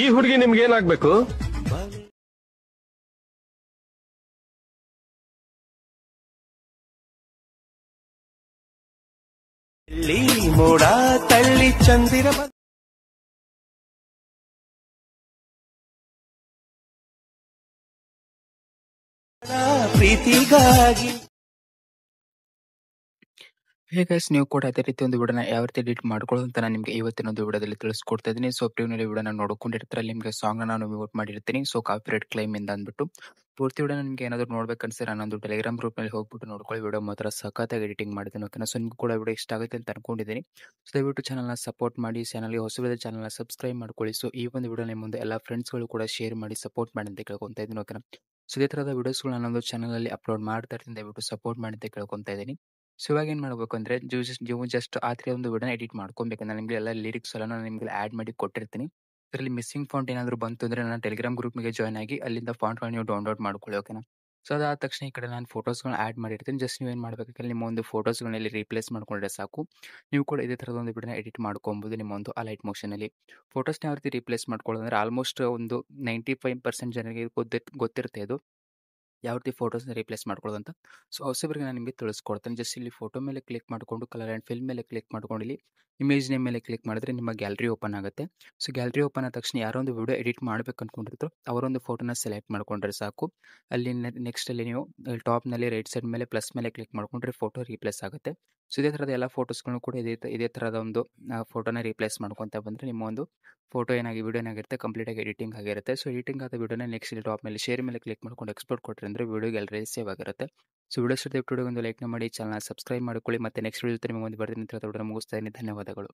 ಈ ಹುಡುಗಿ ನಿಮ್ಗೆ ಏನಾಗ್ಬೇಕು? ಮೋಡ ತಳ್ಳಿ ಚಂದಿರ ಪ್ರೀತಿಗಾಗಿ. ಹೇ ಗೈಸ್, ನೀವು ಕೂಡ ಅದೇ ರೀತಿ ಒಂದು ವಿಡಿಯೋನ ಯಾವ ರೀತಿ ಎಡಿಟ್ ಮಾಡ್ಕೊಳ್ಳೋದು ಅಂತ ನಾನು ನಿಮಗೆ ಇವತ್ತಿನ ಒಂದು ವಿಡಿಯೋದಲ್ಲಿ ತಿಳಿಸ್ಕೊಡ್ತಾ ಇದ್ದೀನಿ. ಸೊ ಪ್ರೀವಿಯಸ್ ವಿಡಿಯೋನ ನೋಡ್ಕೊಂಡಿರ್ತಾರೆ, ನಿಮಗೆ ಸಾಂಗ್ ನಾನು ಮ್ಯೂಟ್ ಮಾಡಿರ್ತೀನಿ. ಸೊ ಕಾಪಿರೈಟ್ ಕ್ಲೈಮ್ ಇಂದ ಅಂದ್ಬಿಟ್ಟು ಪೂರ್ತಿ ವಿಡಿಯೋ ನಿಮಗೆ ಏನಾದರೂ ನೋಡ್ಬೇಕನ್ಸಿದ್ರೆ ನನ್ನೊಂದು ಟೆಲಿಗ್ರಾಮ್ ಗ್ರೂಪ್ ನಲ್ಲಿ ಹೋಗ್ಬಿಟ್ಟು ನೋಡ್ಕೊಳ್ಳಿ. ವಿಡಿಯೋ ಮಾತ್ರ ಸಖತ್ತಾಗಿ ಎಡಿಟಿಂಗ್ ಮಾಡಿದ್ದೀನಿ. ಓಕೆನಾ? ಸೊ ನಿಮ್ಗೆ ಕೂಡ ವಿಡಿಯೋ ಇಷ್ಟ ಆಗುತ್ತೆ ಅಂತ ಅನ್ಕೊಂಡಿದ್ದೀನಿ. ಸೊ ದಯವಿಟ್ಟು ಚಾನಲ್ನ ಸಪೋರ್ಟ್ ಮಾಡಿ, ಚಾನಲ್ಗೆ ಹೊಸಬರ ಚಾನಲ್ನ ಸಬ್ಸ್ಕ್ರೈಬ್ ಮಾಡ್ಕೊಳ್ಳಿ. ಸೊ ಈ ಒಂದು ವಿಡಿಯೋ ನಿಮ್ಮ ಮುಂದೆ ಎಲ್ಲ ಫ್ರೆಂಡ್ಸ್ಗಳು ಕೂಡ ಶೇರ್ ಮಾಡಿ ಸಪೋರ್ಟ್ ಮಾಡಿ ಅಂತ ಕೇಳ್ಕೊತಾ ಇದ್ದೀನಿ. ಓಕೆನಾ? ಸೊ ಇದೇ ಥರದ ವಿಡಿಯೋಸ್ಗಳು ನನ್ನೊಂದು ಚಾನಲಲ್ಲಿ ಅಪ್ಲೋಡ್ ಮಾಡ್ತಾ ಇರ್ತೀನಿ, ದಯವಿಟ್ಟು ಸಪೋರ್ಟ್ ಮಾಡಿ ಅಂತ ಕೇಳ್ಕೊತಾ ಇದ್ದೀನಿ. ಸೊ ಇವಾಗ ಏನು ಮಾಡಬೇಕು ಅಂದರೆ ನೀವು ಜಸ್ಟ್ ಆ ಥರ ಒಂದು ವಿಡಿಯೋನ ಎಡಿಟ್ ಮಾಡ್ಕೊಬೇಕು. ನಾನು ನಿಮಗೆ ಎಲ್ಲ ಲಿರಿಕ್ಸ್ ಎಲ್ಲ ನಾನು ನಿಮಗೆ ಆ್ಯಡ್ ಮಾಡಿ ಕೊಟ್ಟಿರ್ತೀನಿ. ಇದರಲ್ಲಿ ಮಿಸ್ಸಿಂಗ್ ಫಾಂಟ್ ಏನಾದರೂ ಬಂತು ಅಂದರೆ ನನ್ನ ಟೆಲಿಗ್ರಾಮ್ ಗ್ರೂಪ್ಗೆ ಜಾಯ್ನ್ ಆಗಿ ಅಲ್ಲಿಂದ ಫಾಂಟ್ಗಳನ್ನ ನೀವು ಡೌನ್ಲೋಡ್ ಮಾಡ್ಕೊಳ್ಳಿ. ಓಕೆನಾ? ಸೊ ಅದಾದ ತಕ್ಷಣ ಈ ಕಡೆ ನಾನು ಫೋಟೋಸ್ಗಳನ್ನ ಆ್ಯಡ್ ಮಾಡಿರ್ತೀನಿ. ಜಸ್ಟ್ ನೀವೇನು ಮಾಡಬೇಕಂದ್ರೆ ನಿಮ್ಮ ಒಂದು ಫೋಟೋಸ್ಗಳನ್ನ ರೀಪ್ಲೇಸ್ ಮಾಡ್ಕೊಂಡ್ರೆ ಸಾಕು. ನೀವು ಕೂಡ ಇದೇ ಥರದ ಒಂದು ವಿಡಿಯೋನ ಎಡಿಟ್ ಮಾಡ್ಕೊಬೋದು ನಿಮ್ಮ ಒಂದು ಅಲೈಟ್ ಮೋಷನಲ್ಲಿ. ಫೋಟೋಸ್ನ ಯಾವ ರೀತಿ ರೀಪ್ಲೇಸ್ ಮಾಡ್ಕೊಳ್ಳೋದಂದ್ರೆ ಆಲ್ಮೋಸ್ಟ್ ಒಂದು 95% ಜನರಿಗೆ ಗೊತ್ತಿರುತ್ತೆ ಇದು ಯಾವ ರೀತಿ ಫೋಟೋಸ್ನ ರೀಪ್ಲೇಸ್ ಮಾಡ್ಕೊಳ್ಳೋದು ಅಂತ. ಸೊ ಹೊಸಬರಿಗೆ ನಾನು ನಿಮಗೆ ತಿಳಿಸ್ಕೊಡ್ತೇನೆ. ಜಸ್ಟ್ ಇಲ್ಲಿ ಫೋಟೋ ಮೇಲೆ ಕ್ಲಿಕ್ ಮಾಡಿಕೊಂಡು ಕಲರ್ ಆ್ಯಂಡ್ ಫಿಲ್ ಮೇಲೆ ಕ್ಲಿಕ್ ಮಾಡ್ಕೊಂಡು ಇಲ್ಲಿ ಇಮೇಜ್ ನೇಮ್ ಮೇಲೆ ಕ್ಲಿಕ್ ಮಾಡಿದ್ರೆ ನಿಮ್ಮ ಗ್ಯಾಲರಿ ಓಪನ್ ಆಗುತ್ತೆ. ಸೊ ಗ್ಯಾಲರಿ ಓಪನ್ ಆದ ತಕ್ಷಣ ಯಾರೋ ಒಂದು ವಿಡಿಯೋ ಎಡಿಟ್ ಮಾಡ್ಬೇಕು ಅನ್ಕೊಂಡಿರ್ತಾರೋ ಅವರೊಂದು ಫೋಟೋನ ಸೆಲೆಕ್ಟ್ ಮಾಡ್ಕೊಂಡ್ರೆ ಸಾಕು. ಅಲ್ಲಿ ನೆಕ್ಸ್ಟಲ್ಲಿ ನೀವು ಟಾಪ್ನಲ್ಲಿ ರೈಟ್ ಸೈಡ್ ಮೇಲೆ ಪ್ಲಸ್ ಮೇಲೆ ಕ್ಲಿಕ್ ಮಾಡ್ಕೊಂಡ್ರೆ ಫೋಟೋ ರೀಪ್ಲೇಸ್ ಆಗುತ್ತೆ. ಸೊ ಇದೇ ಥರದ ಎಲ್ಲ ಫೋಟೋಸ್ಗಳನ್ನು ಕೂಡ ಇದೇ ಥರದ ಒಂದು ಫೋಟೋನ ರೀಪ್ಲೇಸ್ ಮಾಡ್ಕೊತಾ ಬಂದರೆ ನಿಮ್ಮ ಒಂದು ಫೋಟೋ ವಿಡಿಯೋ ಏನಾಗಿರುತ್ತೆ ಕಂಪ್ಲೀಟಾಗಿ ಎಡಿಟಿಂಗ್ ಆಗಿರುತ್ತೆ. ಸೊ ಎಡಿಟಿಂಗ್ ಆದ ವಿಡಿಯೋನ ನೆಕ್ಸ್ಟ್ ಟಾಪ್ ಮೇಲೆ ಶೇರ್ ಮೇಲೆ ಕ್ಲಿಕ್ ಮಾಡ್ಕೊಂಡು ಎಕ್ಸ್ಪೋರ್ಟ್ ಕೊಟ್ಟರೆ ಅಂದರೆ ವಿಡಿಯೋ ಗ್ಯಾಲರಿ ಸೇವ್ ಆಗಿರುತ್ತೆ. ಸೊ ವಿಡಿಯೋ ದಯವಿಟ್ಟು ಒಂದು ಲೈಕ್ನ ಮಾಡಿ, ಚಾನಲ್ ಸಬ್ಸ್ಕ್ರೈಬ್ ಮಾಡ್ಕೊಳ್ಳಿ. ಮತ್ತೆ ನೆಕ್ಸ್ಟ್ ವಿಡಿಯೋ ನಿಮಗೆ ಒಂದು ಬರ್ತೀನಿ ಅಂತ ಮುಗಿಸ್ತಾ ಇದ್ದೀನಿ. ಧನ್ಯವಾದಗಳು.